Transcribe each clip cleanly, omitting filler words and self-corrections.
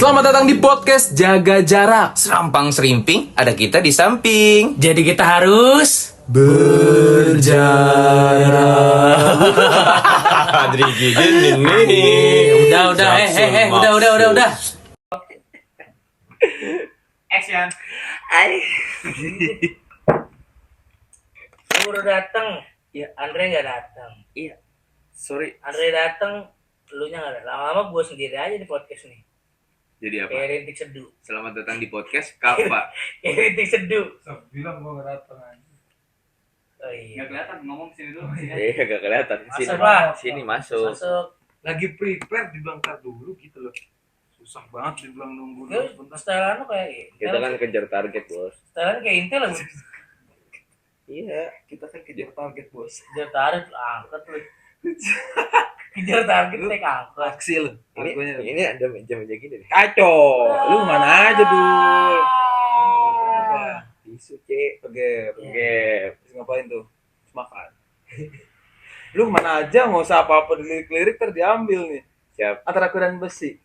Selamat datang di podcast Jaga Jarak. Serampang serimping, ada kita di samping. Jadi kita harus Berjarak. Adri gini nih. udah. Action. Lu udah datang. Ya, Andre nggak datang. Iya. Sorry. Andre datang, lu nya nggak datang. Lama-lama gue sendiri aja di podcast nih. Jadi apa? Kayak rintik seduh. Selamat datang di podcast Kapa. Kayak rintik seduh. Bilang gua nggak datang aja. Oh iya. Nggak kelihatan ngomong sini dulu. Iya, gak kelihatan. Sini, Masuk lah. sini masuk. Masuk. Lagi prepare dibilang ntar dulu gitu loh. Susah banget dibilang nunggu Lu sebentar. setelan lu kayak Kita kan kejar target, Bos. setelan kayak Intel lah. Iya. Kita kan kejar target bos. Kejar target angkat lu. Kejar target naik angkat. Aksi lo. Ini ada meja-meja gini nih. Kacau. Lu mana aja dul? Tisu, Cek. Oke. Oke. Ngapain tuh? Terus makan. Lu mana aja nggak usah apa-apa dilirik-lirik terdiambil nih. Siap. Antara aku dan besi.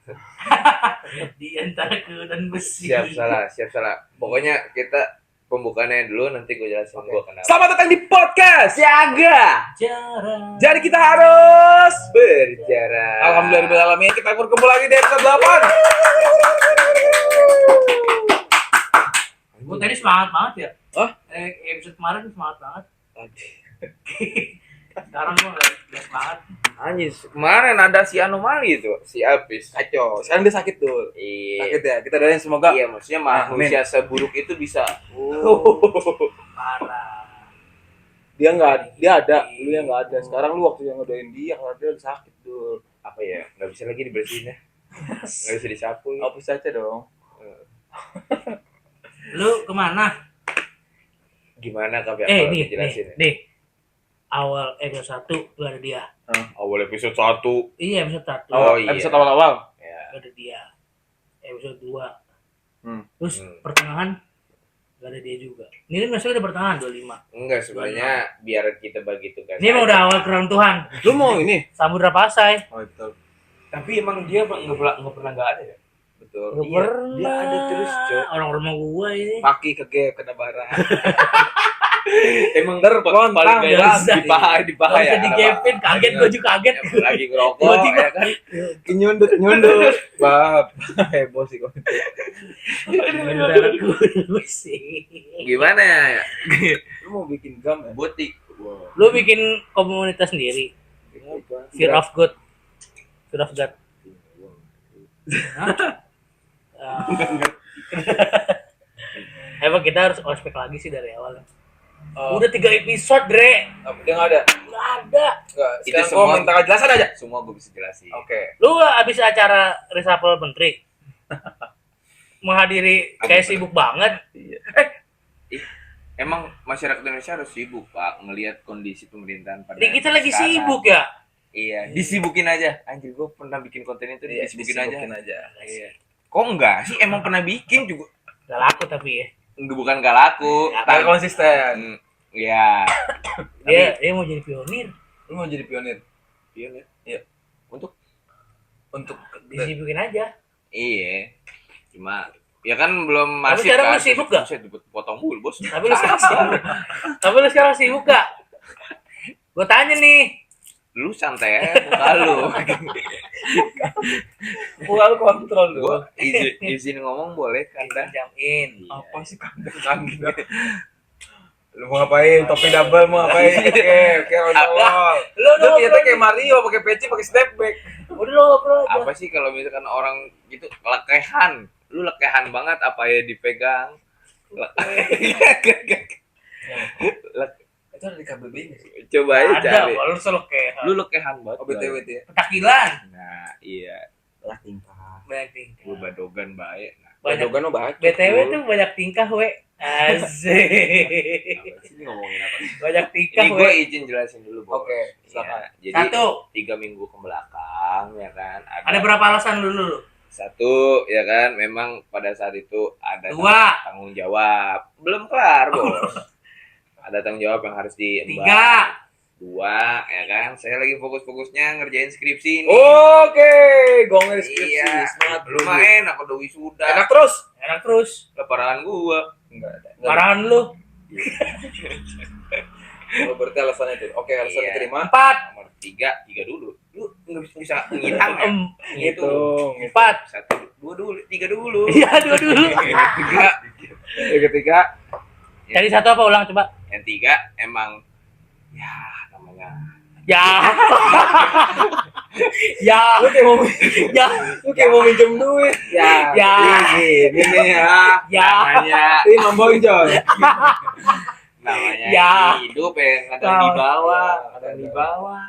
Di antara ku dan besi. Siap salah. Pokoknya kita pembukaannya dulu, nanti gue jelasin gue kenapa. Selamat datang di podcast Jaga. Jarak. Jadi kita harus Berjarak. Alhamdulillahirobbilalamin, kita berkumpul lagi di episode 8. Gue tadi semangat banget ya. Hah? Episode kemarin semangat banget. Sekarang gue gak semangat. Anjir, kemarin ada si anomali itu, si Apis. Kacau. Sekarang dia sakit tuh. Iya. Sakit ya. Kita doain semoga. Iya, maksudnya manusia seburuk itu bisa. Parah. Dia ada, lu yang nggak ada. Sekarang lu waktu yang ngedoain dia karena dia udah sakit tuh. Apa ya? Nggak bisa lagi dibersihin ya. Nggak bisa disapu. Ya. Hapus aja dong. Lu kemana? Gimana kabar? Nih. Jelasin. Awal episode 1 lu ada dia. Awal episode 1. Iya episode 1 Oh, iya. Episode awal-awal. Ya. gak ada dia. Episode 2 Terus Hmm. pertengahan gak ada dia juga. Ini kan masih udah pertengahan 25. Enggak, sebenarnya biar kita bagi tugas. Ini emang udah awal keruntuhan. Lu mau ini? Samudra Pasai. Oh, betul. Tapi emang dia nggak pernah nggak ada ya. Betul. Gak Iya, pernah. dia ada terus, Cok. Orang rumah gua ini. Paki kena barang. Emang Terkontang, paling gak bisa. di paha Gak ya. usah digepin, kaget gua juga kaget. Lagi ngerokok Tiba-tiba. ya kan. Nyundut. Bab. Heboh sih kok. Beneran gua sih. Gimana ya? Lu mau bikin gam ya? Butik. Lu bikin komunitas sendiri. Fear of God. Fear of God. Hah? Emang kita harus ospek lagi sih dari awal. Udah 3 episode, Dre. Dia nggak ada. Nggak ada. Enggak. Itu Sekarang semua- gua minta kejelasan aja. Semua gue bisa jelasin. Oke. Lu habis acara reshuffle menteri menghadiri kayak sibuk banget. Emang masyarakat Indonesia harus sibuk, Pak, ngelihat kondisi pemerintahan pada Ini kita lagi sekarang. sibuk ya. Iya, disibukin aja. Anjir, gue pernah bikin konten itu Iya, disibukin aja. Iya. Kok enggak sih? Emang pernah bikin juga. Gak laku tapi ya. Bukan gak laku. Tapi konsisten. Iya. Dia mau jadi pionir. Lu mau jadi pionir Iya. Iya. Untuk untuk Disibukin aja. iya. Cuma ya kan belum Tapi masih sekarang kan. lu sibuk gak? Buset, dipotong mulu, Bos. Tapi lu sekarang sibuk. Tapi lu sekarang sibuk gak? Gue tanya nih. Lu santai aja muka lu. gua lu kontrol lu. Gua izin ngomong boleh kan dah. Jamin. Apa sih kandang lu mau ngapain? Topi double mau ngapain? Oke, roll. Lu Lu kita kayak Mario pakai peci, pakai step back. Udah lo ngobrol aja. Apa sih kalau misalkan orang gitu lekehan? Lu lekehan banget apa ya dipegang? Itu ada di KBB-nya sih. Coba aja Ada, cari. lu selalu kayak Lu lekehan banget. Oh, BTW itu ya. petakilan. Nah, iya. Lah tingkah. Banyak tingkah. Gue badogan baik. Nah, Banyak Badogan lo baik. BTW tuh banyak tingkah, we. Asik. ini ngomongin apa? Banyak tingkah, Ini gue we. izin jelasin dulu, Bos. Oke, Iya. silakan. Jadi 3 1. minggu ke belakang ya kan. Ada berapa alasan dulu? 1 ya kan, memang pada saat itu ada 2. tanggung jawab. Belum kelar, Bos. Ada tanggung jawab yang harus diemban. 3. 2 ya kan. Saya lagi fokus-fokusnya ngerjain skripsi nih. Oke, gongnya skripsi. Iya, Semangat belum main aku udah wisuda. Enak terus. Enak terus. Leparan gua. Enggak ada. Parahan lu. Oh, berarti alasannya itu. Oke, alasannya Iya. terima. 4. Nomor 3 dulu. Lu nggak bisa ngitung ya? Ngitung. 4. 1, 2 dulu, 3 dulu. Iya, 2 dulu. 3. Yang ketiga, Tadi satu apa ulang coba? Yang 3 emang ya namanya Ya. Ya. lu kayak mau Ya. lu kayak mau minjem duit. Ya. Ya. Ini ya. Ya. namanya Ini mamboin John. namanya Ya. hidup ya kadang di bawah, kadang di bawah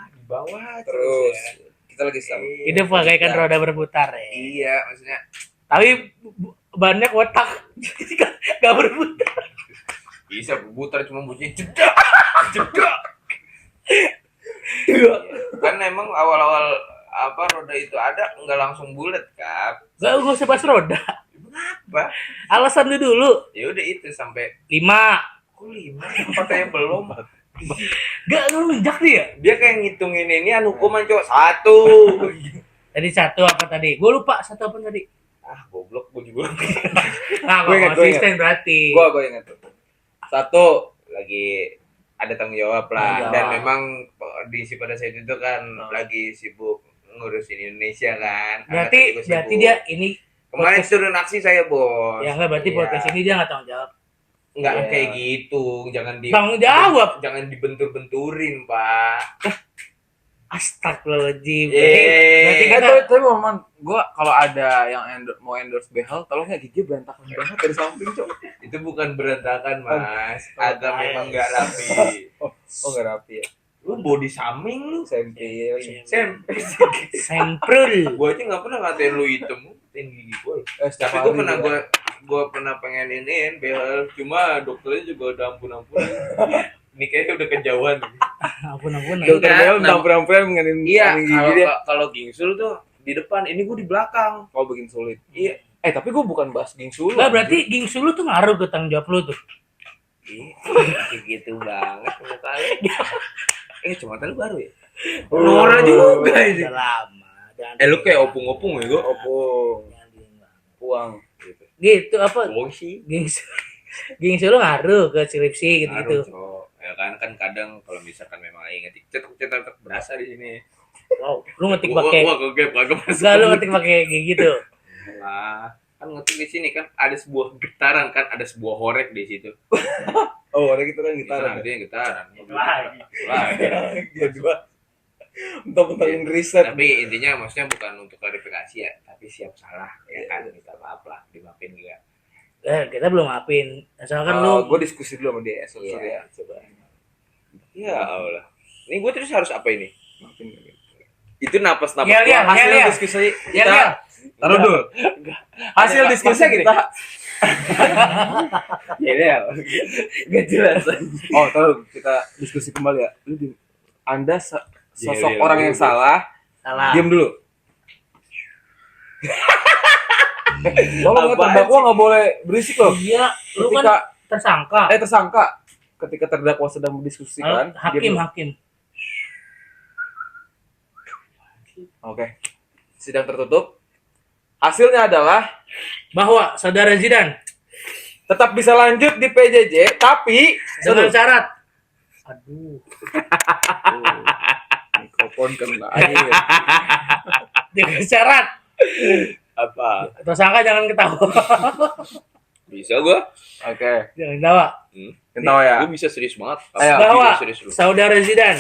Terus ya. kita lagi sama. Hidup bagaikan roda berputar ya. Iya, maksudnya Tapi bannya kotak. Gak berputar. bisa berputar cuma bunyi jedak jedak. Kan emang awal-awal apa roda itu ada nggak langsung bulat kan? Gak usah bahas roda. Apa? Alasan lu dulu. Ya udah itu sampai 5. kok 5 katanya belum. Gak ngelunjak dia. Dia kayak ngitungin ini hukuman cowok 1. Tadi 1 apa tadi? Gue lupa 1 apa tadi. Ah goblok gue juga. Nah, Gua ingat, gua konsisten berarti. Gua ingat tuh. 1, Lagi ada tanggung jawab lah Tanggung dan jawab. memang diisi pada saat itu kan lagi sibuk ngurusin Indonesia kan. Berarti Angkatan juga sibuk. dia ini Kemarin turun aksi saya bos. ya enggak berarti Iya. podcast ini dia nggak tanggung jawab. Nggak Iya. kayak gitu, jangan Tanggung jawab. jangan dibentur-benturin pak. Astagfirullahaladzim. Yeay. Berarti Eh, kita tapi momen gua kalau ada yang mau endorse behel, tolong ya gigi berantakan banget dari samping, Cok. Itu bukan berantakan mas, agak memang nggak rapi. Oh, enggak rapi ya. Lu body shaming lu, Sempil. Sam. semprul. Gua aja nggak pernah ngatain lu hitam, ngatain gigi gua. Setiap Tapi gua hari pernah juga. gua pernah pengen iniin behel, cuma dokternya juga udah ampun. Ini kayaknya udah kejauhan. Ampun. Dokter Enggak, behel nah- pernah ngenin Iya, gigi kalau dia. kalau gingsul tuh di depan, ini gua di belakang. Kalau bikin sulit. Iya. Tapi gua bukan bahas gingsul. Nah, berarti gingsul lu tuh ngaruh ke tanggung jawab lu tuh. Kayak gitu banget muka lu. Cuma lu baru ya? Oh. Nora juga ini. Udah lama. Lu kayak opung-opung ya gua. opung, uang. Gitu apa? Opung sih. Gingsul. Gingsul lu ngaruh ke skripsi gitu-gitu. Ngaruh, Cok. Ya kan kadang kalau misalkan memang lagi ngetik cetak berasa di sini. Wow, lu ngetik pakai Wah, kagak masuk. enggak lu ngetik pakai kayak gitu. Lah, kan ngetik di sini kan ada sebuah getaran kan, ada sebuah horek di situ. Oh, ada kita kan Itu gitaran. artinya getaran. Lagi. Lagi. Iya, dua. Mentang-mentang riset. Tapi intinya maksudnya bukan untuk klarifikasi ya, tapi siap salah ya kan, minta maaf lah, dimaafin juga. Kita belum maafin. Asalkan lu Gue diskusi dulu sama dia. Sorry ya. coba. Ya Allah. Ini gue terus harus apa ini? Maafin gak? Itu napas Iya, iya, hasil iya, iya. diskusi Iya, kita. iya. Taruh dulu. Hasil Ada, diskusi masa gini? kita. Ya, gak jelas. Oh, taruh kita diskusi kembali ya. Anda sosok Iya, orang iya, yang iya. salah. salah. Diam dulu. Tolong ya, Apaan terdakwa nggak boleh berisik loh. Iya, lu Ketika kan tersangka. tersangka ketika terdakwa sedang mendiskusikan. Hakim, diam dulu. hakim. Oke. Sidang tertutup. Hasilnya adalah Bahwa saudara Zidan tetap bisa lanjut di PJJ, tapi dengan syarat. Aduh, mikrofon kena air. dengan syarat Apa? tersangka jangan ketawa. Bisa gua? Oke. Jangan ketawa. Ketawa ya. Gua bisa serius banget. Ayo. Bahwa serius lu. saudara Zidan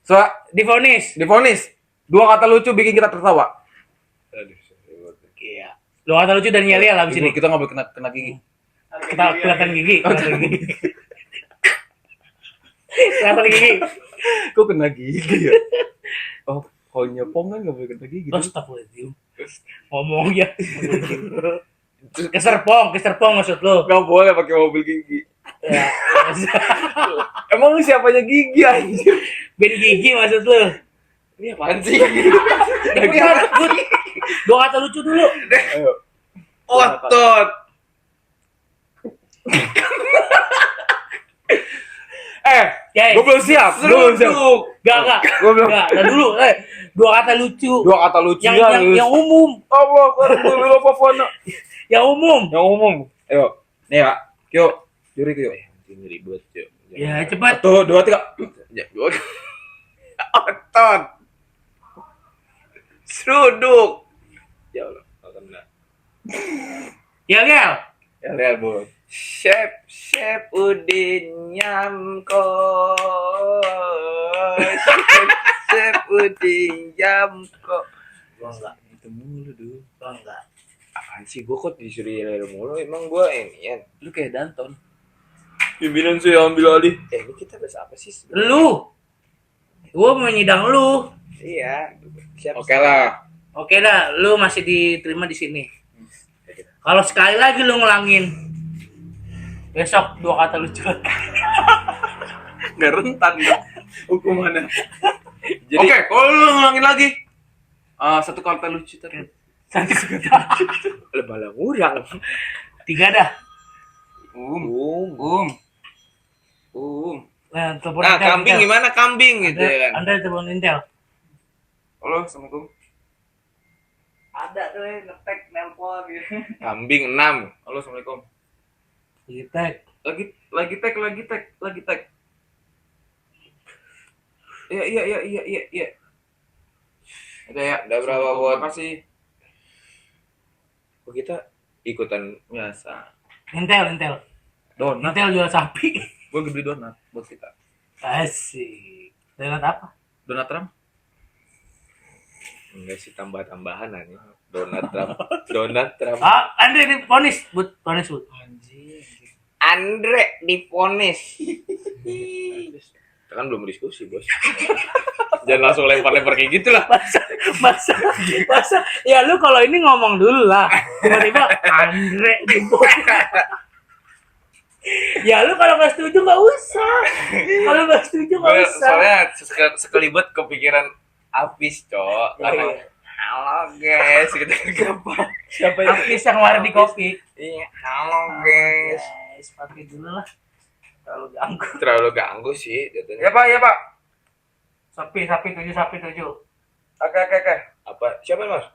So, divonis. divonis 2 kata lucu bikin kita tertawa. Iya. Lu kata lucu dan yel-yel abis ini. Kita nggak boleh kena gigi. Kita kelihatan gigi. Kelihatan gigi. Kelihatan gigi. Kok kena gigi ya? Oh, kalau nyepong kan nggak boleh kena gigi. Astagfirullahaladzim. Ngomong ya. Keserpong maksud lu. Nggak boleh pakai mobil gigi. Ya. Emang lu siapanya gigi anjir? Ben gigi maksud lu. Ini apaan sih? Cepetan, Bud. 2 kata lucu dulu. Ayo. Otot. Ya, Gue belum siap. Belum siap. Seruduk. Gak. Gue belum. Gak, nah dulu. Dua kata lucu. Dua kata lucu Yang umum. Allah, kalau Fofana. Yang umum. Yang umum. Ayo. Nih ya. Yuk. Juri yuk. Ini ribet, Cuk. Ya, cepat. 1, 2, 3. Ya, otot. Seruduk. Ya Allah, nggak kena. Ya, Gel. Ya, lihat, Bu. Chef Udin Nyamko. Chef Udin Nyamko. Gua enggak. Itu mulu dulu. Gua enggak. Apaan sih gua kok disuruh yel mulu? Emang gua ini ya. Lu kayak Danton. Pimpinan saya ambil alih. Ini kita bahas apa sih sebenarnya? Lu. Gua mau nyidang lu. Iya. Siap. Oke lah. Oke dah, lu masih diterima di sini. Kalau sekali lagi lu ngulangin, besok dua kata lucu. Nggak rentan dong hukumannya. Jadi Oke, kalau lu ngulangin lagi. Satu kata lucu tadi. Satu kata. lebalang urang. 3 dah. Nah, telepon Nah, Intel, kambing Intel. gimana kambing gitu ya kan? Anda telepon Intel. Halo, assalamualaikum. Ada tuh ngetek nelpon gitu. Kambing 6. Halo, assalamualaikum. Ngetek. Lagi tag. Iya. Ada ya. Udah berapa buat? Makasih. Kok kita ikutan Biasa. Intel. Donat. Intel jual sapi. Gue beli donat buat kita. Asik. Donat apa? Donat Trump. enggak sih tambah-tambahan nih. Donat Trump. Ah, Andre diponis, Bud. Ponis, Bud. Andre diponis. Kita kan belum diskusi, Bos. Jangan langsung lempar-lempar kayak gitu lah. Masa. Ya lu kalau ini ngomong dulu lah. Tiba-tiba Andre diponis. Ya lu kalau nggak setuju nggak usah. Kalau nggak setuju nggak usah. Soalnya sekelibet kepikiran Apis, Cok. Ya, iya. Halo guys, gitu Siapa yang Apis yang kemarin di kopi? Iya, halo guys. Guys, pakai dulu lah. Terlalu ganggu. Terlalu ganggu sih Ya, jatuhnya. Pak. Sapi 7. Oke. Apa? Siapa Mas?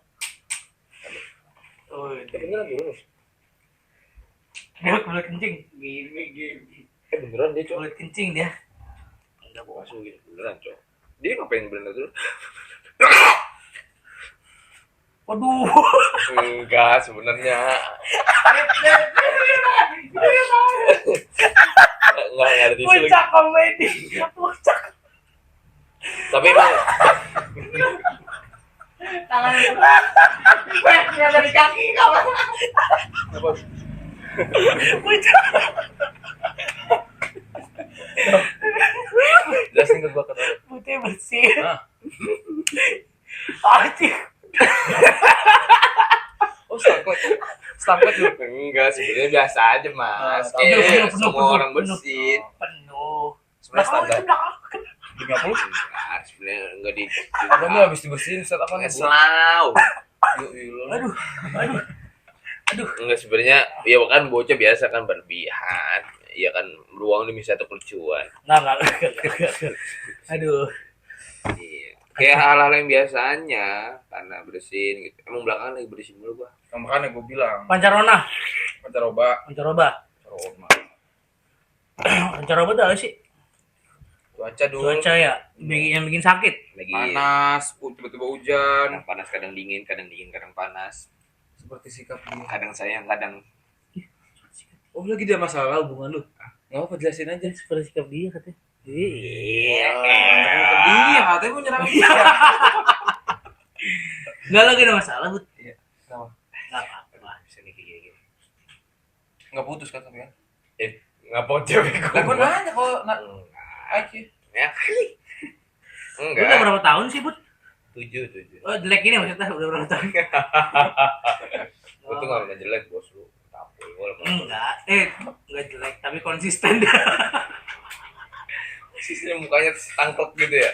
Oh, Beneran dulu. dia kulit kencing. Gini. Beneran dia, Cok. Kulit kencing dia. Enggak mau masuk gitu. Beneran, Cok. Dia ngapain beneran dulu? Waduh. Enggak, sebenarnya. Enggak ada tisu lagi. Puncak komedi. Puncak. Tapi emang Tangan. Yang dari kaki kawan. Puncak. Jelasin ke gua kata. Putih bersih. Hah? Anjing. Oh, stamplek lu. enggak, sebenarnya biasa aja, Mas. Penuh, Semua orang bersin. Penuh. Sebenarnya standar. 50. Enggak, sebenarnya enggak di. Abang lu habis dibersihin set apa nih? Selau. Aduh. Enggak, sebenarnya ya kan bocah biasa kan berlebihan. Ya kan beruang demi satu kelucuan. Enggak. Aduh. Iya. Kayak hal-hal yang biasanya karena bersin gitu. Emang belakangan lagi bersin dulu gua. Nah, makanya gue bilang. Pancaroba. Pancaroba. Pancaroba tuh apa sih? Cuaca dulu. Cuaca ya, yang bikin sakit. Lagi Panas, tiba-tiba hujan. kadang panas, kadang dingin, kadang panas. Seperti sikap dia. Kadang sayang, kadang Oh, lagi dia masalah hubungan lu. Enggak apa jelasin aja. Seperti sikap dia katanya. iya. Dia katanya mau nyerang dia. Enggak lagi ada masalah, Bud. Iya. Kenapa? Enggak apa-apa. Bisa nih kayak gini. Enggak putus kan tapi ya. Ngapot cewek Lah gua gua. nanya kok aja. Ya kali. Lu Enggak. udah berapa tahun sih, Bud? 7. Oh, jelek ini maksudnya udah berapa tahun? Gua tuh enggak pernah jelek, Bos lu. Tampil gua lemah. Enggak jelek, tapi konsisten dia. Sisanya mukanya tangkep gitu ya.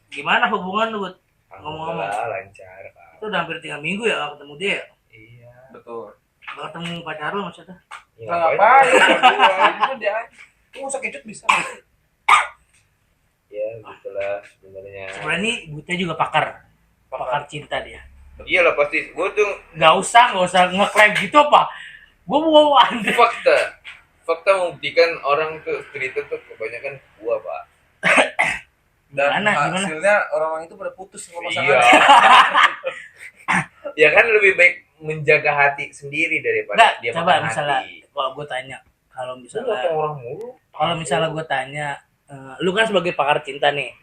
Gimana hubungan lu, Bud? Ngomong-ngomong. Alhamdulillah, lancar, Kak. Itu udah hampir 3 minggu ya gak ketemu dia ya? Iya. Betul. Gak ketemu pacar lu maksudnya? Ya, Nah, ngapain? Itu dia. Lu usah kecut bisa. Ya gitulah sebenarnya. Sebenarnya ini Buta juga pakar cinta dia. Iyalah pasti. Gue tuh Nggak usah ngeklaim gitu apa. Gue mau Andre. fakta membuktikan orang tuh cerita tuh kebanyakan gua, Pak. Dan Gimana? hasilnya orang-orang itu pada putus sama Iya. pasangan. Ya kan lebih baik menjaga hati sendiri daripada Nggak, dia coba makan misalnya hati. kalau gue tanya, kalau Lu misalnya ngomong orang mulu. gue tanya, lu kan sebagai pakar cinta nih,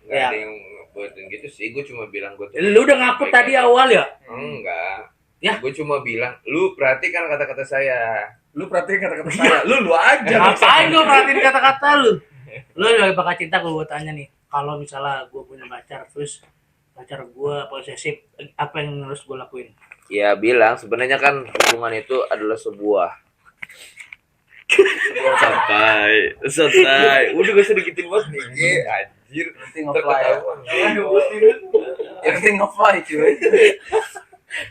Nggak Ya. ada yang buatin gitu sih. Gue cuma bilang gue tuh. lu udah ngaku tadi awal ya? Enggak. Ya. Gue cuma bilang, lu perhatikan kata-kata saya. Lu perhatiin kata-kata saya. Lu aja. Ngapain gue perhatiin kata-kata lu? Lu sebagai pakar cinta gue tanya nih, kalau misalnya gue punya pacar, terus pacar gue posesif, apa yang harus gue lakuin? Ya bilang sebenarnya kan hubungan itu adalah sebuah santai. Udah gak usah dikitin banget nih. Anjir. Nanti nge-fly ya. Aduh. Yang penting nge-fly cuy.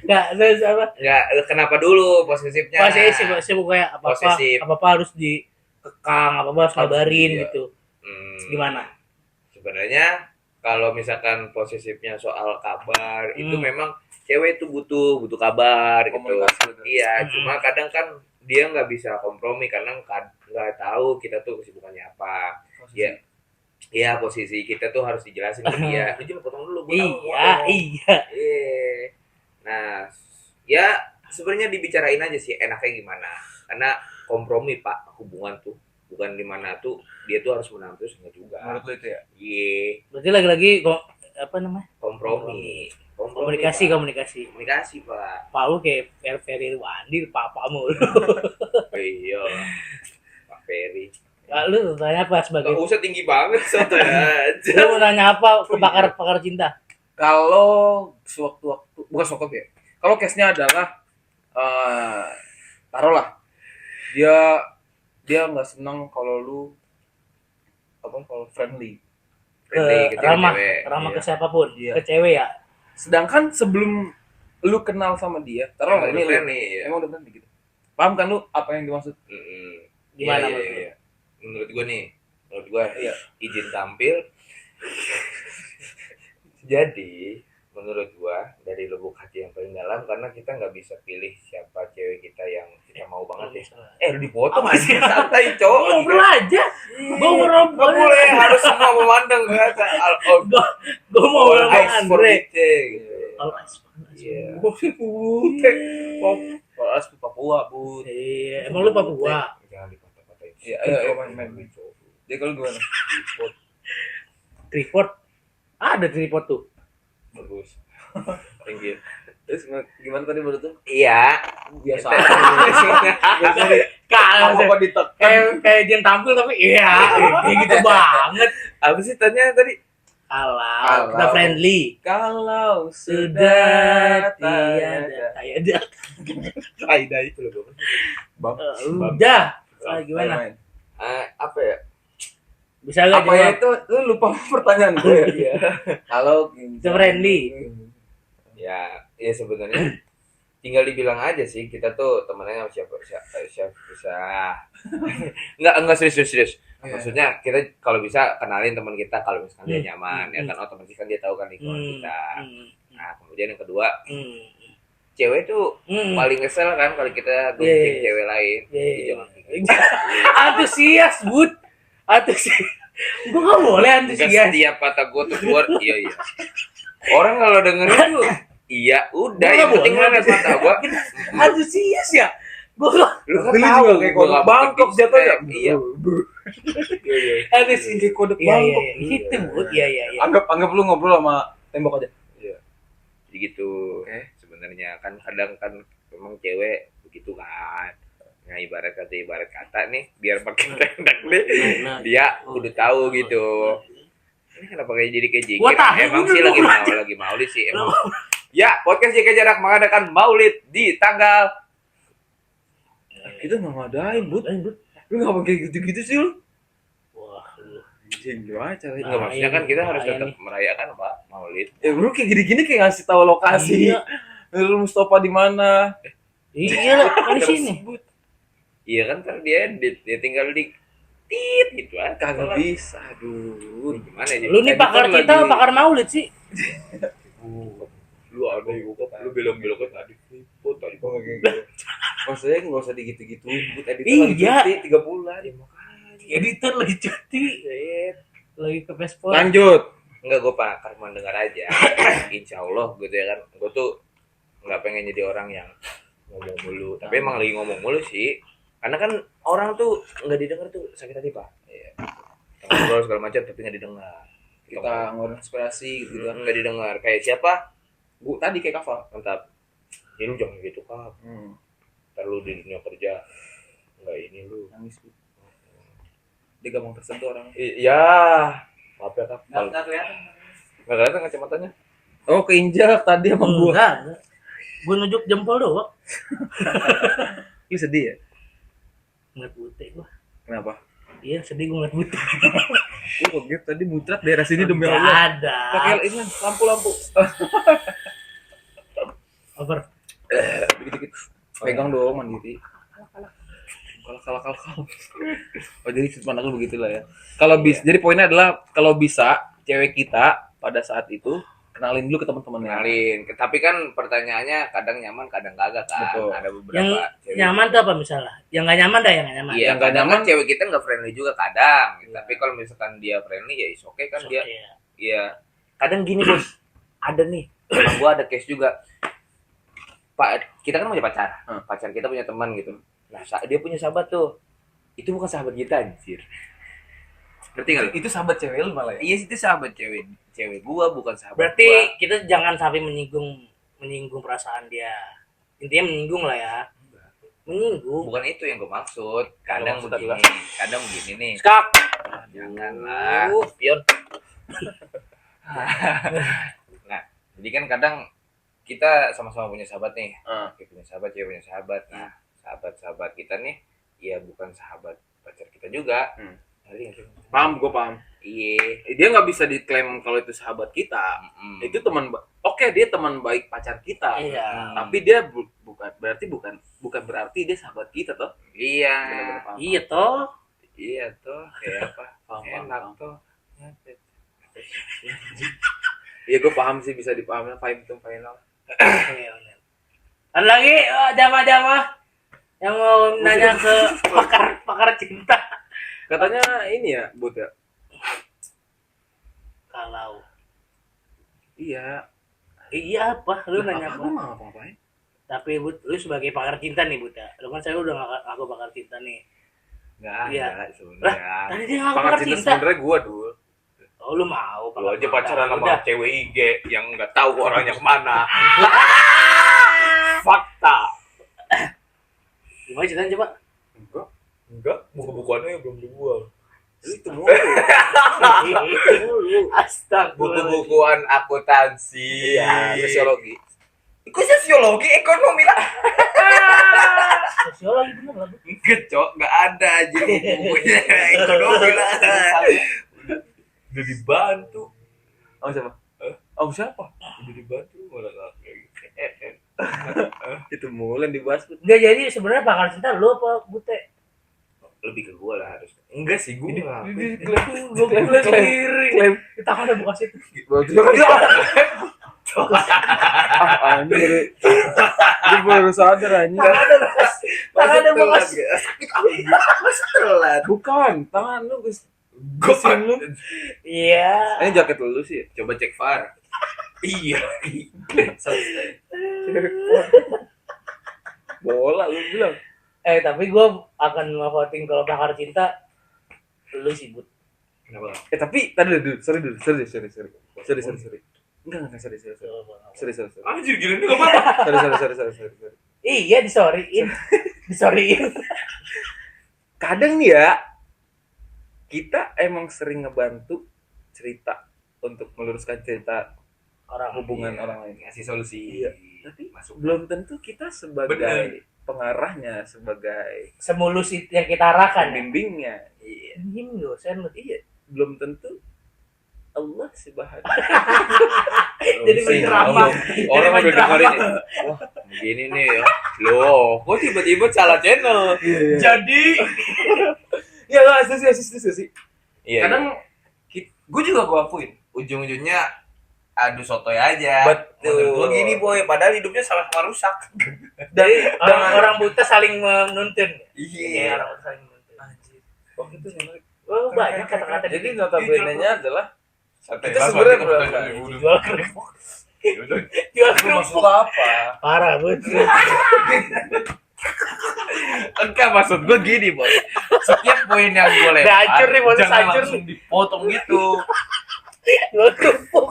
Nggak, terus apa? Enggak, kenapa dulu posesifnya? Posesif kayak Posesif. apa harus dikekang, apa harus ngabarin Iya. gitu. Hmm, Gimana? sebenarnya kalau misalkan posesifnya soal kabar itu Hmm. memang cewek itu butuh kabar gitu. Komunikasi bener. Iya, Hmm. cuma kadang kan dia nggak bisa kompromi karena nggak tahu kita tuh kesibukannya apa. Iya. Iya, posisi kita tuh harus dijelasin ke dia. Itu potong dulu. gua tahu, Iya. Iya. Nah, ya sebenarnya dibicarain aja sih enaknya gimana. Karena kompromi Pak, hubungan tuh bukan di mana tuh dia tuh harus menang terus enggak juga. Menurut lu itu ya? Iya, Berarti lagi-lagi apa namanya? kompromi. Komunikasi. Pak. Komunikasi, Pak. Pak lu kayak Ferry Wandi, papamu. Oh, iya. Pak Ferry. Lu tanya apa Gak sebagai? usah tinggi banget santai aja. Lu mau nanya apa ke pakar cinta? Kalau sewaktu-waktu, bukan sewaktu ya. Kalau case-nya adalah taruhlah dia nggak senang kalau lu kalau friendly. Friendly Ke ke ramah cewek. ke siapapun, Iya. ke cewek ya. Sedangkan sebelum lu kenal sama dia, taruhlah Emang ini udah lu friendly, ya. emang udah friendly gitu. Paham kan lu apa yang dimaksud? Mm-mm. Gimana Iya, menurut iya, iya. Menurut gue Iya. izin tampil. Jadi menurut gue dari lubuk hati yang paling dalam karena kita nggak bisa pilih siapa cewek kita yang kita mau banget ya. Lu dipotong Apa sih? aja santai Gua cowok. ngobrol aja. Gua ngobrol Nggak boleh harus semua memandang kata Gua mau ngobrol sama Andre. gitu. Kalau Iya. Kalau as Papua, Bu. Iya, emang lu Papua. Jangan dipatah-patahin. Iya, ayo main. Dia kalau gimana? Tripod. Ada tripod tuh. Bagus. Thank you. Terus gimana tadi menurut lu? Iya. Biasa. Kalau Apa ditekan? kayak dia tampil tapi iya, kayak gitu banget. Apa sih tanya tadi? Kalau kita friendly. Kalau Sudah sudah tiada. Faida itu loh. Bang. Udah. Gimana? Main. Apa ya? Bisa nggak Apa ya jawab? itu? Lu lupa pertanyaan gue. Iya. Kalau Friendly. Ya sebenarnya tinggal dibilang aja sih kita tuh temennya sama siapa bisa. Enggak serius. Maksudnya kita kalau bisa kenalin teman kita kalau misalkan dia nyaman ya kan otomatis kan dia tahu kan lingkungan kita. Nah, kemudian yang kedua, cewek tuh paling kesel kan kalau kita gunting cewek lain. Jadi jangan gitu. Antusias, Bud. Antusias. Gua nggak boleh Enggak antusias. setiap kata gue tuh keluar iya. Orang kalau dengerin tuh iya udah Gua yang nggak penting boleh. kan kata gue. Antusias ya. Gua nggak. Lu kan Lu tahu juga kayak kodok Bangkok jatuhnya. Iya. Antusias. Kayak kodok Iya, Bangkok. Gitu, Bud. Iya. Anggap lu ngobrol sama tembok aja. Jadi gitu. Sebenarnya kan kadang kan memang cewek begitu kan. Nah ibarat kata nih biar pakai tendak nih dia udah tahu gitu. Ini kenapa kayak jadi kayak jingkir? Gua tahu, Emang gua sih udah lagi maulid sih emang. Ya podcast Jaga Jarak mengadakan maulid di tanggal. Kita nggak ngadain, Bud. Lu nggak pakai gitu-gitu sih lu? Wah, lu. Anjing gimana caranya? Enggak maksudnya kan kita harus bahaya tetap nih. merayakan Pak maulid. Ya bro kayak gini-gini kayak ngasih tahu lokasi. Iya. Lu Mustafa di mana? Iya lah, kan di sini. Iya kan ntar diedit ya tinggal di tit gitu aja. Kagak bisa. Aduh. Gimana sih? Lu nih Tadi pakar kan cinta lagi- apa pakar maulid sih? Lu ada bokap, lu belok-beloknya tadi Flipot tadi. Oh, kayak gitu. Maksudnya nggak usah digitu-gituin. Buat editor Iya. lagi cuti 3 bulan. Editor lagi cuti, lagi ke Vespor. Lanjut. Enggak, gue pakar mendengar aja. Insya Allah gitu ya kan. Gue tuh nggak pengen jadi orang yang ngomong mulu. Tapi emang lagi ngomong mulu sih. Karena kan orang tuh nggak didengar tuh sakit hati pak. Iya. Ngobrol segala macam tapi nggak didengar. Kita ngobrol inspirasi gitu kan. Nggak didengar. Kayak siapa? Bu tadi kayak Kava. Mantap. Ya lu jangan gitu kak. Ntar lu di dunia kerja nggak ini lu. Nangis Bu. Dia gampang tersentuh orang. Iya. Maaf ya kak. Nggak kelihatan. Nggak kelihatan kacamatanya. Oh keinjak tadi sama gua. Enggak. Gue nunjuk jempol doang. Lu sedih ya? Ngeliat butek gua. Kenapa? Iya sedih gue ngeliat butek. Gua kaget tadi muncrat daerah sini demi Nggak Allah. ada. Pakai ini lampu-lampu. Over. Dikit-dikit. Pegang dong mandiri. Kalak. Oh jadi sudut pandang lu begitulah ya. Kalau bisa, jadi poinnya adalah kalau bisa cewek kita pada saat itu kenalin dulu ke teman-temannya. Kenalin. Tapi kan pertanyaannya kadang nyaman, kadang kagak kan. Betul. Ada beberapa Yang cewek. nyaman tuh apa misalnya? Yang nggak nyaman dah yang nggak nyaman. Iya, Yang nggak kadang nyaman. kan cewek kita nggak friendly juga kadang. Iya. Tapi kalau misalkan dia friendly ya is okay kan Oke, dia. ya. Iya. Kadang gini bos. Ada nih. Teman gua ada case juga. Pak, kita kan punya pacar. Pacar kita punya teman gitu. Nah, dia punya sahabat tuh. Itu bukan sahabat kita anjir. Ngerti nggak lu? Itu sahabat cewek lu malah ya. Iya, itu sahabat cewek gua bukan sahabat Berarti gua. kita jangan sampai menyinggung perasaan dia. Intinya menyinggung lah ya. Menyinggung. Bukan itu yang gua maksud. Kadang Maksud begini, adalah? kadang begini nih. Skak. Janganlah. Pion. Nah, jadi kan kadang kita sama-sama punya sahabat nih. Kita punya sahabat, cewek punya sahabat. Nah, sahabat-sahabat kita nih, ya bukan sahabat pacar kita juga. Ngerti nggak sih? Paham, gue paham. Iya. Dia nggak bisa diklaim kalau itu sahabat kita. Itu teman, oke dia teman baik pacar kita. Iya. Tapi dia bukan berarti dia sahabat kita toh. Iya. Bener-bener paham. Iya toh. Iya tuh, kayak apa? Paham, Enak paham. tuh. Iya gue paham sih, bisa dipahami vibe itu final. Iya, bener. Ada lagi jamaah-jamaah yang mau nanya ke pakar cinta. Katanya ini ya, Bud ya. Kalau Iya. iya apa? Lu nanya Gue apa? mau ngapain? Tapi Bud, lu sebagai pakar cinta nih Bud ya. Lu kan saya udah ngaku pakar cinta nih. Enggak Iya. ada sebenarnya. Tadi dia ngaku Pakar pakar cinta cinta. sebenarnya gue dulu. Oh lu mau Lu aja pacaran sama Udah. cewek IG yang nggak tahu orangnya kemana. Fakta. Gimana ceritanya coba? Enggak, buku-bukuannya belum dibuang. Itu mulu. Astagfirullah. Buku-bukuan akuntansi, Iya, sosiologi. Kok sosiologi, ekonomi lah. Sosiologi bener lah. Bud. Enggak, Cok, enggak ada aja bukunya ekonomi lah. Udah dibantu. Oh siapa? Oh siapa? Udah dibantu malah kayak gitu. Itu mulu yang dibahas. Bud. Enggak jadi sebenarnya pakar cinta lu apa Bute? Lebih ke gua lah harus. Enggak sih gua. Gue sendiri. Klaim. Kita kan udah buka situ. Anjir. Dia baru sadar anjir. Tangan ada bekas. Masa telat? Bukan, tangan lu guys. Gua lu. Iya. Ini jaket lu sih. Coba cek VAR. Iya. Selesai. Bola lu bilang. Tapi gue akan voting kalau pakar cinta lu sih Bud. Kenapa? Tapi tadi dulu, sorry. Enggak, sorry. Anjir gila ini enggak apa-apa. Sorry. Iya disorryin. Kadang nih ya, kita emang sering ngebantu cerita untuk meluruskan cerita hubungan Iya, orang lain. ngasih solusi. Iya. Tapi masuk. belum tentu kita sebagai Bener. pengarahnya, sebagai Semulus itu yang kita arahkan. pembimbingnya. Iya. Ini dosen lu. Iya, belum tentu Allah subhanahu. Jadi menceramah. Orang Jadi udah dengerin menceramah. nih. Wah, begini nih ya. Loh, kok tiba-tiba salah channel? Iya. Jadi Iya lah, sih. Iya. Kadang gue juga gue akuin. Ujung-ujungnya adu sotoy aja. Betul. Menurut gua gini boy, padahal hidupnya sama-sama rusak. Jadi orang buta saling menuntun. Iya. Orang buta saling menuntun. Anjir. Oh gitu sih. Oh, banyak kata-kata Jadi gitu. notabene-nya adalah Santai kita Mas, sebenarnya waktu berasa itu Jual kerupuk. Jual itu maksud kerupuk. apa? Parah betul. Enggak, maksud gue gini boy, setiap poin yang gue Udah lempar hancur nih, bonus jangan hancur langsung dipotong gitu. Jual kerupuk.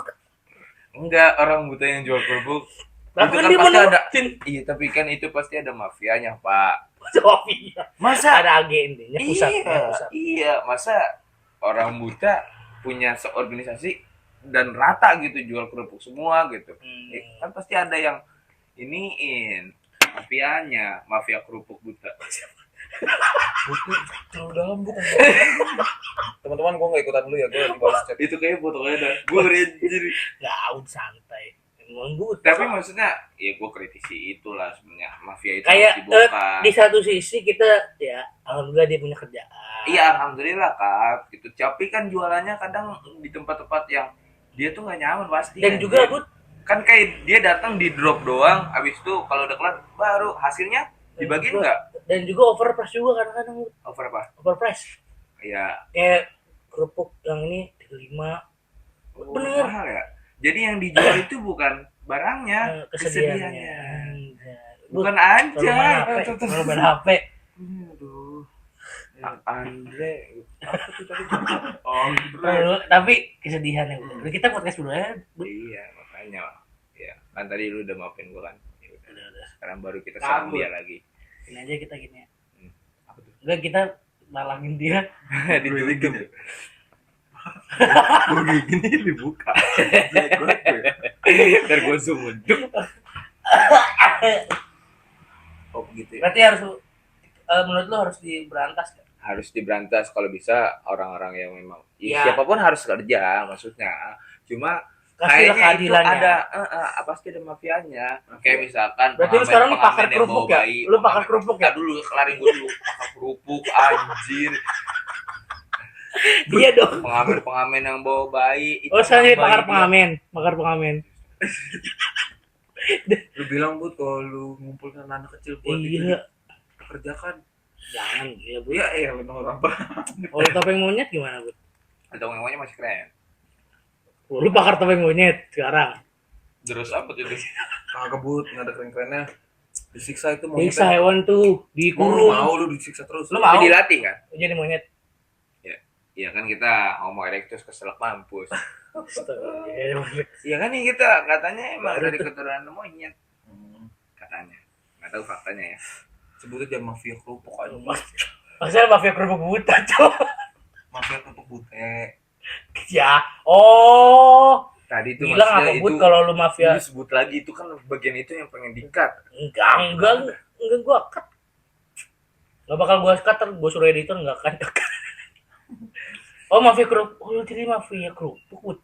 Enggak, orang buta yang jual kerupuk Tapi itu kan kan dia pasti ada. menurutin. Iya, tapi kan itu pasti ada mafianya pak. Mafia. Masa Ada agennya pusat. iya, masa orang buta punya seorganisasi dan rata gitu jual kerupuk semua gitu. Kan pasti ada yang iniin mafianya, mafia kerupuk buta. Terlalu dalam bukan. Teman-teman gue nggak ikutan dulu ya, gue lagi balas chat. Itu kayaknya fotonya dah gue jadi. Nggak, udah santai. Emang buta. Tapi maksudnya ya gue kritisi itulah sebenarnya mafia itu Kayak harus dibongkar. di satu sisi kita ya alhamdulillah dia punya kerjaan. Iya, alhamdulillah kak gitu. Tapi kan jualannya kadang di tempat-tempat yang dia tuh nggak nyaman pasti. Dan juga Bud, kan kayak dia datang di drop doang, habis itu kalau udah kelar baru hasilnya dibagiin nggak? dan juga overprice juga kadang-kadang Bud. Over apa? Overprice. Ya. Kayak kerupuk yang ini 35. Bener. Mahal ya. Jadi yang dijual itu bukan barangnya, kesedihannya. Bukan aja. Kalau main HP. Aduh. Andre. Apa tuh tadi? Oh, Tapi kesedihannya Bud. Kita podcast dulu ya. Bud. iya, makanya. Ya, kan tadi lu udah maafin gua kan. Ya udah. Udah. Sekarang baru kita serang Kabur. dia lagi. Ini aja kita gini ya. Apa tuh? Enggak, kita nalangin dia. Ditutup. Gue gini dibuka. Ntar gua zoom untuk. Oh gitu ya. Berarti harus menurut lu harus diberantas kan? Harus diberantas kalau bisa orang-orang yang memang Ya. siapapun harus kerja maksudnya. Cuma Kasih kayaknya itu keadilannya. ada pasti ada mafianya. Kayak misalkan Berarti lu sekarang pengamen pakar yang kerupuk bawa ya? bayi, Lu pakar kerupuk ya? Ntar dulu kelarin gue dulu pakar kerupuk anjir. Iya dong. Pengamen yang bawa bayi itu Oh, saya jadi bayi pakar dia. pengamen, pakar pengamen. Lu bilang Bud kalau lu ngumpulkan anak kecil buat itu Iya, dikerjakan. jangan ya Bu. Iya, lu orang apa? Kalau topeng monyet gimana Bu? Atau namanya masih keren. Oh, lu pakar topeng monyet sekarang. Terus apa tuh? Kagak Bud, nggak ada keren-kerennya. Disiksa itu mau Bisa hewan tuh dikurung. mau lu disiksa terus. Lu mau? Tapi dilatih kan? Jadi monyet. Iya kan kita homo erectus keselak mampus. Astaga, jadi monyet. Iya kan nih kita katanya emang Baru dari tuh. keturunan monyet katanya. Nggak tahu faktanya ya. Sebutnya dia mafia kerupuk aja. Masalah mafia kerupuk buta, Cok. Mafia kerupuk bute. Ya. Oh. Tadi itu Bilang apa maksudnya Bud itu kalau lu mafia? disebut lagi itu kan bagian itu yang pengen di-cut. Enggak gua cut. Enggak bakal gua cut, gua suruh editor enggak kan. Oh, mafia kerupuk. Oh, lu jadi mafia kerupuk, Bud.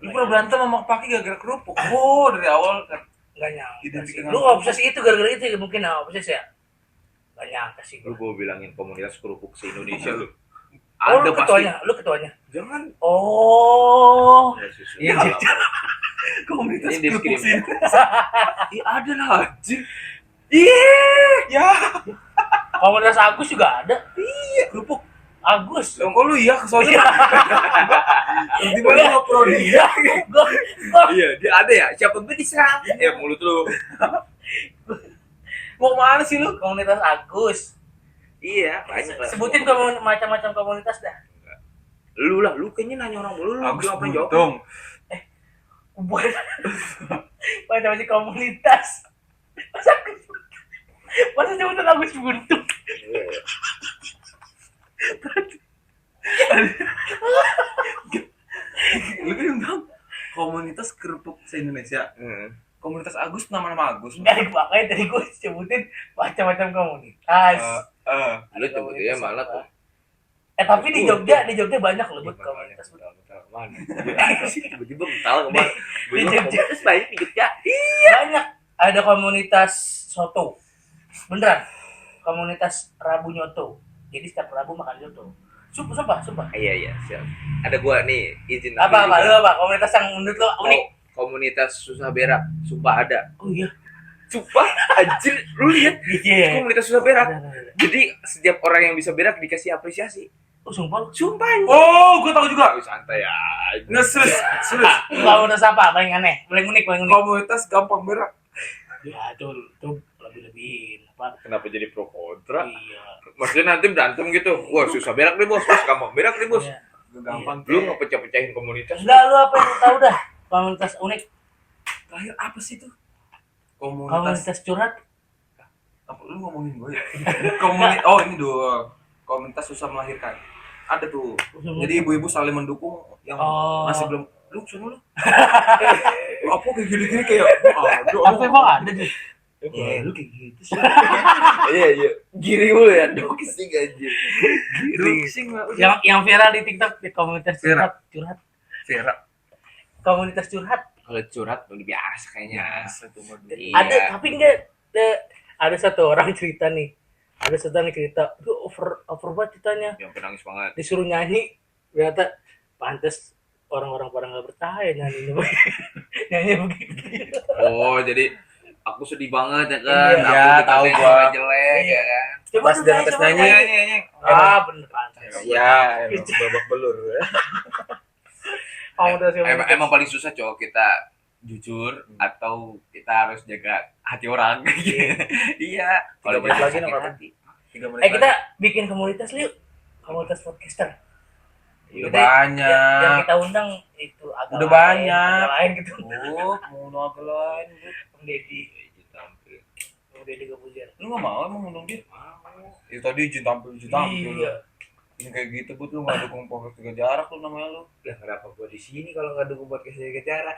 Lu pernah berantem sama Paki gara-gara kerupuk? Oh, dari awal kan. Enggak nyangka Identik sih. dengan Lu obsesi itu gara-gara itu ya, mungkin obsesi ya? Enggak nyangka sih Lu gua. gua bilangin komunitas kerupuk se-Indonesia lu. Oh, Ada lu ketuanya, lu ketuanya. Jangan. Oh. Iya, Komunitas ini kerupuk sih. Iya ada lah anjir. Ya, Komunitas Agus juga ada. kerupuk. Agus. Kok lu iya ke sono? Tiba-tiba lu nge-pro dia. Gua Iya, dia ada ya. Siapa gue diserang? Ya mulut lu. Mau kemana sih lu? komunitas Agus. Iya, banyak lah. Sebutin macam-macam komunitas dah. Lu lah, lu kayaknya nanya orang dulu. Agus Apa yang jawab? Buntung. Bukan. Macam-macam komunitas. Masa sebutan Agus Buntung? Lu kan bilang komunitas kerupuk se-Indonesia. Komunitas Agus nama-nama Agus. Dari makanya tadi gue sebutin macam-macam komunitas. Lu sebetulnya malah tuh. Tapi di Jogja banyak loh buat komunitas. Mana? Tiba-tiba mental kemana? Di Jogja. Komunitas banyak di Jogja. Banyak. Ada komunitas soto. Beneran. Komunitas Rabu Nyoto. Jadi setiap Rabu makan soto. Sumpah. Iya siap. Ada gua nih izin Apa juga. lu apa komunitas yang menurut lo unik? Komunitas susah berak, sumpah ada. Oh iya. Sumpah, anjir, lu lihat Iya. komunitas susah berak. Jadi setiap orang yang bisa berak dikasih apresiasi. Oh sumpah lu. Sumpah anjir. Oh, gue tahu juga. Oh, santai ya. Ngesus. Komunitas apa? Paling aneh, paling unik. Komunitas gampang berak. Ya itu lebih-lebihin apa? Kenapa jadi pro kontra? Iya. Maksudnya nanti berantem gitu. Wah, susah berak nih, Bos. Gampang berak nih, Bos. Iya. Gampang. Lu ngepecah-pecahin komunitas. Enggak, lu apa yang lu tahu dah? Komunitas unik, Terakhir apa sih itu? Komunitas. komunitas curhat. Apa lu ngomongin gue ya? Oh, ini dong. Komunitas susah melahirkan. Ada tuh. Jadi ibu-ibu saling mendukung yang Oh. masih belum. Lu sono lu. Apa kayak gini-gini kayak aduh. Apa emang ada tuh? Ya, lu kayak gitu sih. Iya. Giring mulu ya. Doxing anjir. Giring. Sing lah. Yang viral di TikTok di komunitas curhat. Vera. Komunitas curhat. Kalau curhat udah biasa kayaknya. tuh mah. Iya. Ada tapi enggak ada satu orang cerita nih. Ada satu orang cerita, itu over banget ceritanya. Yang penangis banget. Disuruh nyanyi, ternyata pantes orang-orang pada nggak bertahan nyanyinya nyanyi begitu. Oh, jadi aku sedih banget ya kan. Iya, Aku tahu dikatain gua. suara jelek ya kan. Coba Pas tuh dia nyanyi, atas coba nyanyi. nyanyi. Ah bener pantes. Ya, babak belur. Komunitas Emang paling susah cowok kita jujur atau kita harus jaga hati orang. Iya. Kalau 3 menit jaga lagi, sakit no, kapan? hati. 3 menit. kita bikin komunitas yuk. Komunitas podcaster. Iya, Udah banyak. Yang kita undang itu agak Udah lain, banyak. agak lain gitu. Oh, mau nongol lain. Bang Deddy, tampil. Bang Deddy Kepujian. Lu enggak mau emang ngundang dia? Ya tadi izin tampil. Iya. Ini kayak gitu but lu enggak dukung podcast jaga jarak lu namanya lu. Lah kenapa gua di sini kalau nggak dukung podcast jaga jarak?